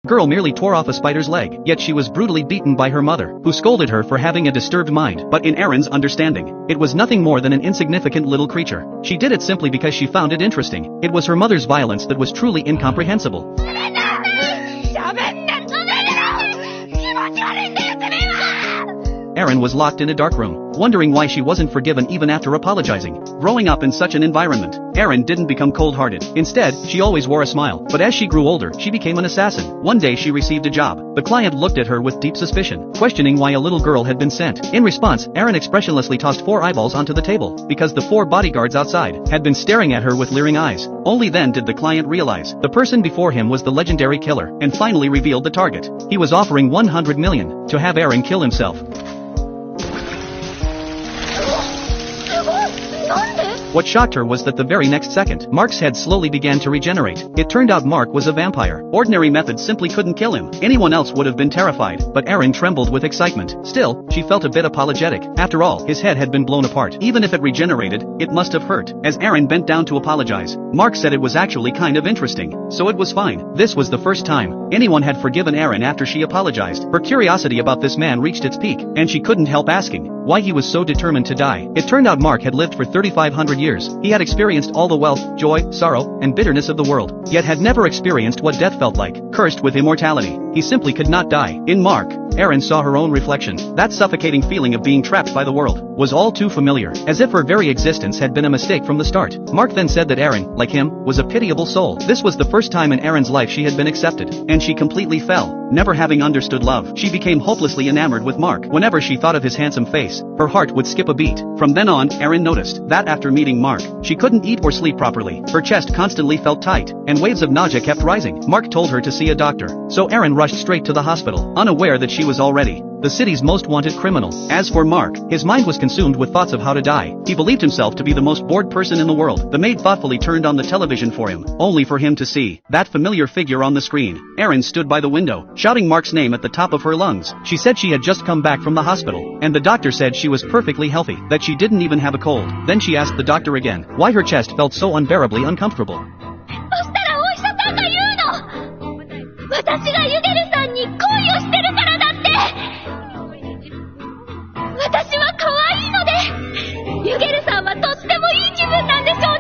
Girl merely tore off a spider's leg, yet she was brutally beaten by her mother, who scolded her for having a disturbed mind. But in Erin's understanding, it was nothing more than an insignificant little creature. She did it simply because she found it interesting. It was her mother's violence that was truly incomprehensible. Erin was locked in a dark room, wondering why she wasn't forgiven even after apologizing. Growing up in such an environment, Erin didn't become cold-hearted. Instead, she always wore a smile. But as she grew older, she became an assassin. One day she received a job. The client looked at her with deep suspicion, questioning why a little girl had been sent. In response, Erin expressionlessly tossed 4 eyeballs onto the table, because the 4 bodyguards outside had been staring at her with leering eyes. Only then did the client realize the person before him was the legendary killer, and finally revealed the target. He was offering 100 million to have Erin kill himself. What shocked her was that the very next second, Mark's head slowly began to regenerate. It turned out Mark was a vampire. Ordinary methods simply couldn't kill him. Anyone else would have been terrified, but Erin trembled with excitement. Still, she felt a bit apologetic. After all, his head had been blown apart. Even if it regenerated, it must have hurt. As Erin bent down to apologize, Mark said it was actually kind of interesting, so it was fine. This was the first time anyone had forgiven Erin after she apologized. Her curiosity about this man reached its peak, and she couldn't help asking why he was so determined to die. It turned out Mark had lived for 3,500 years. He had experienced all the wealth, joy, sorrow, and bitterness of the world, yet had never experienced what death felt like. Cursed with immortality, he simply could not die. In Mark, Erin saw her own reflection. That suffocating feeling of being trapped by the world was all too familiar, as if her very existence had been a mistake from the start. Mark then said that Erin, like him, was a pitiable soul. This was the first time in Erin's life she had been accepted, and she completely fell. Never having understood love, she became hopelessly enamored with Mark. Whenever she thought of his handsome face, her heart would skip a beat. From then on, Erin noticed that after meeting Mark, she couldn't eat or sleep properly. Her chest constantly felt tight, and waves of nausea kept rising. Mark told her to see a doctor, so Erin rushed straight to the hospital, unaware that she was already the city's most wanted criminal. As for Mark, his mind was consumed with thoughts of how to die. He believed himself to be the most bored person in the world. The maid thoughtfully turned on the television for him, only for him to see that familiar figure on the screen. Erin stood by the window, shouting Mark's name at the top of her lungs. She said she had just come back from the hospital, and the doctor said she was perfectly healthy, that she didn't even have a cold. Then she asked the doctor again why her chest felt so unbearably uncomfortable. 私がユゲルさんに恋をしてるからだって。私は可愛いので、ユゲルさんはとってもいい気分なんでしょう。